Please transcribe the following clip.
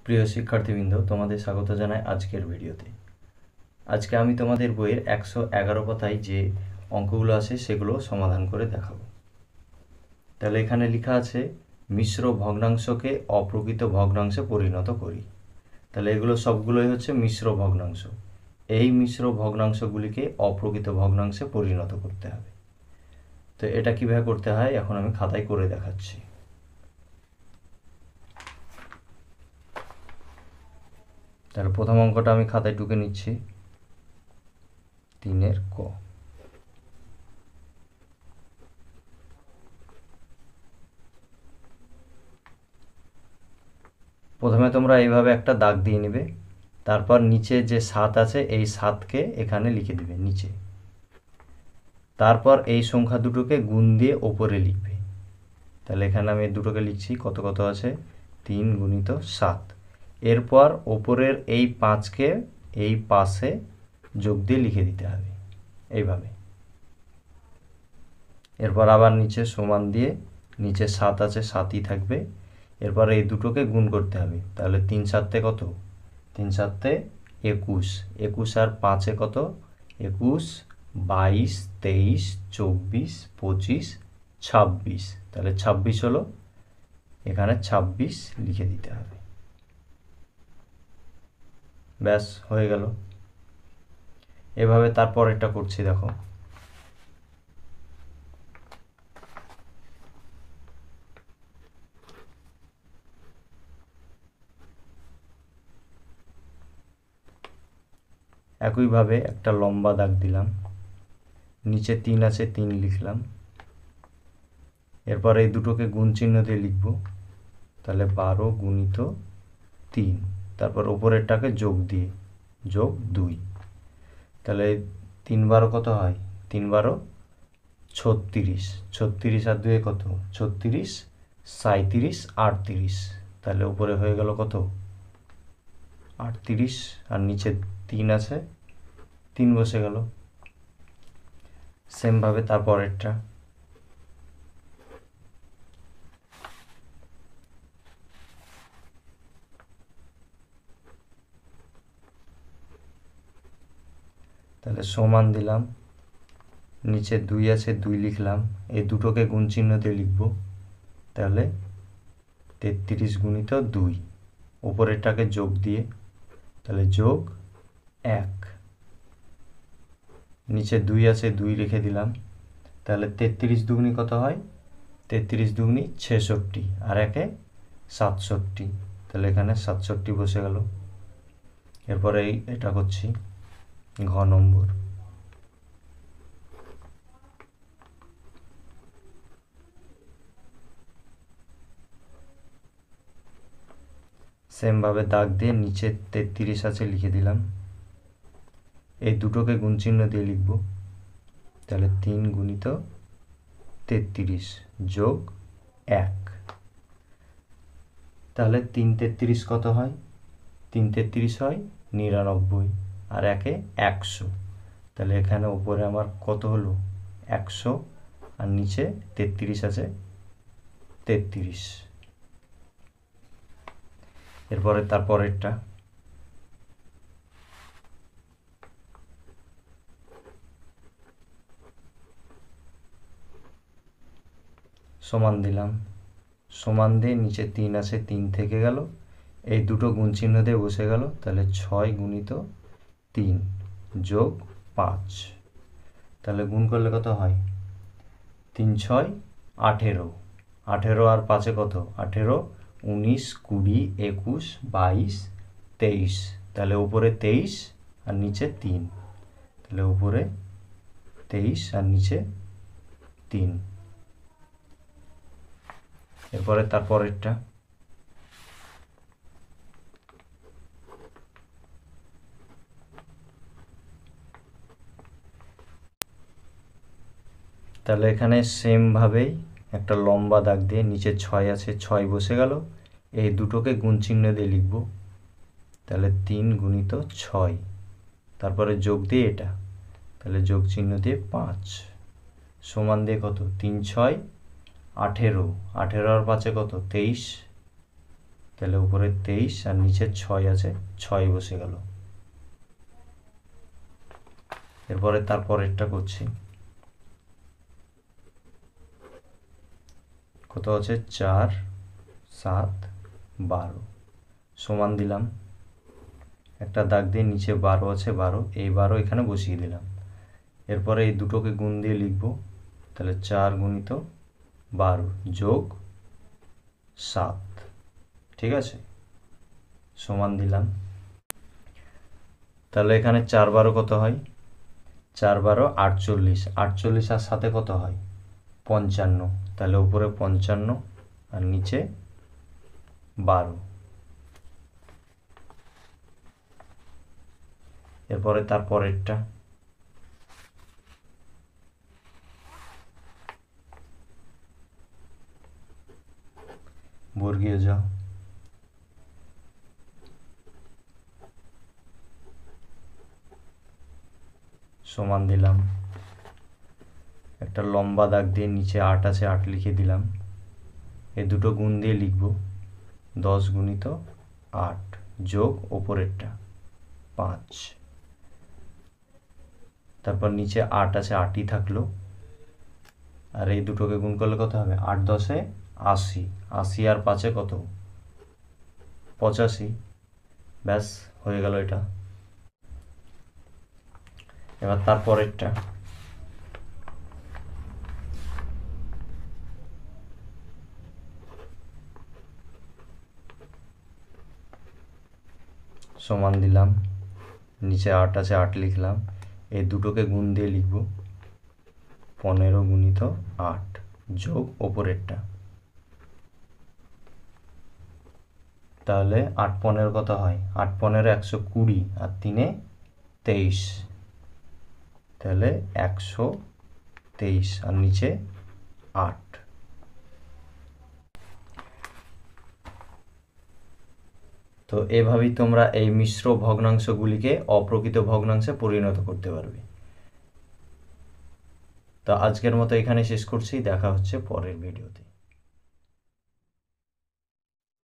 প্রিয় শিক্ষার্থীবৃন্দ, তোমাদের স্বাগত জানাই আজকের ভিডিওতে। আজকে আমি তোমাদের বইয়ের 111 পাতায় যে অঙ্কগুলো আছে সেগুলো সমাধান করে দেখাবো। তাহলে এখানে লেখা আছে মিশ্র ভগ্নাংশকে অপ্রকৃত ভগ্নাংশে পরিণত করি। তাহলে এগুলো সবগুলোই হচ্ছে মিশ্র ভগ্নাংশ। এই মিশ্র ভগ্নাংশগুলিকে অপ্রকৃত ভগ্নাংশে পরিণত করতে হবে। তো এটা কীভাবে করতে হয় এখন আমি খাতায় করে দেখাচ্ছি। তাহলে প্রথম অঙ্কটা আমি খাতায় টুকে নিচ্ছি, 3 ক। প্রথমে তোমরা এইভাবে একটা দাগ দিয়ে নেবে, তারপর নিচে যে 7 আছে এই 7কে এখানে লিখে দিবে নিচে। তারপর এই সংখ্যা দুটোকে গুণ দিয়ে ওপরে লিখবে। তাহলে এখানে আমি দুটোকে লিখছি, কত কত আছে 3 গুণিত 7। এরপর ওপরের এই 5কে এই পাশে যোগ দিয়ে লিখে দিতে হবে এইভাবে। এরপর আবার নিচে সমান দিয়ে নিচে 7 আছে 7ই থাকবে। এরপর এই দুটোকে গুণ করতে হবে। তাহলে 3 7 কত, 3 7 21, 21 আর 5 কত 21, 22, 23, 24, 25, 26। তাহলে 26 হলো, এখানে 26 লিখে দিতে হবে। ব্যাস হয়ে গেল। এভাবে তারপর এটা করছি, দেখো একইভাবে একটা লম্বা দাগ দিলাম, নিচে 3 আছে 3 লিখলাম। এরপর এই দুটোকে গুণ চিহ্ন দিয়ে লিখব। তাহলে 12 গুণিত 3, তারপর ওপরেরটাকে যোগ দিয়ে যোগ 2। তাহলে 3 12 কত হয়, 3 12 36, 36 আর 2 কত 36, 37, 38। তাহলে উপরে হয়ে গেল কত 38, আর নিচে 3 আছে 3 বসে গেল। সেমভাবে তারপরেরটা তাহলে সমান দিলাম, নিচে 2 আছে 2 লিখলাম। এই দুটোকে গুণ চিহ্ন দিয়ে লিখব। তাহলে 33 গুণিত 2, উপরেরটাকে যোগ দিয়ে তাহলে যোগ 1, নিচে 2 আছে 2 লিখে দিলাম। তাহলে 33 দুগুণি কত হয়, 33 দুগুণি 66, আর 1 67। তাহলে এখানে 67 বসে গেল। এরপরে এটা করছি ঘ নম্বর। সেমভাবে দাগ দিয়ে নিচে 33 আছে লিখে দিলাম। এই দুটোকে গুণ চিহ্ন দিয়ে লিখব। তাহলে 3 গুণিত 33 যোগ 1। তাহলে 3 33 কত হয়, 3 33 হয় 99, আর 1 100। তাহলে এখানে উপরে আমার কত হলো 100, আর নিচে 33 আছে 33। এরপরে তারপরেরটা সমান দিলাম, সমান দিয়ে নিচে 3 আছে 3 থেকে গেল। এই দুটো গুণ চিহ্ন দিয়ে বসে গেল। তাহলে 6 গুণিত 3 যোগ 5। তাহলে গুণ করলে কত হয়, 3 6 18, 18 আর 5 কত 18, 19, 20, 21, 22, 23। তাহলে উপরে 23 আর নিচে 3। তাহলে উপরে 23 আর নিচে 3। এরপরে তারপরেরটা তাহলে এখানে সেমভাবেই একটা লম্বা দাগ দিয়ে নিচে 6 আছে 6 বসে গেল। এই দুটোকে গুণ চিহ্ন দিয়ে লিখব। তাহলে 3 গুণিত 6, তারপরে যোগ দিয়ে এটা, তাহলে যোগ চিহ্ন দিয়ে 5, সমান দিয়ে কত 3 6 18, 18 আর 5 কত 23, তাহলে উপরে 23 আর নিচে 6 আছে, 6 বসে গেল। এরপরে তারপরেরটা করছি। কত আছে? 4 7 12 সমান দিলাম, একটা দাগ দিয়ে নিচে 12 আছে, 12 এই 12 এখানে বসিয়ে দিলাম। এরপরে এই দুটোকে গুণ দিয়ে লিখব, তাহলে 4 গুণিত 12 যোগ 7, ঠিক আছে, সমান দিলাম। তাহলে এখানে 4 12 কত হয়? 4 12 48, 48 আর সাথে কত হয়? 55, তাহলে উপরে 55 আর নিচে 12। এরপরে তারপরেরটা, বর্গীয় জ, সমান দিলাম, একটা লম্বা দাগ দিয়ে নিচে 8 আছে, 8 লিখে দিলাম। এই দুটো গুণ দিয়ে লিখব, 10 গুণিত 8 যোগ ওপরেরটা 5, তারপর নিচে 8 আছে, 8ই থাকলো। আর এই দুটোকে গুণ করলে কত হবে? 8 10 80, 80 আর 5 কত? 85। ব্যাস, হয়ে গেল এটা। এবার তারপরেরটা, সমান দিলাম, নিচে 8 আছে, 8 লিখলাম। এই দুটোকে গুণ দিয়ে লিখব, 15 গুণিত 8 যোগ ওপরেরটা, তাহলে 8 15 কত হয়? 8 15 120 আর 3 23, তাহলে 123 আর নিচে 8। তো এভাবেই তোমরা এই মিশ্র ভগ্নাংশগুলিকে অপ্রকৃত ভগ্নাংশে পরিণত করতে পারবে। তো আজকের মতো এখানে শেষ করছি, দেখা হচ্ছে পরের ভিডিওতে।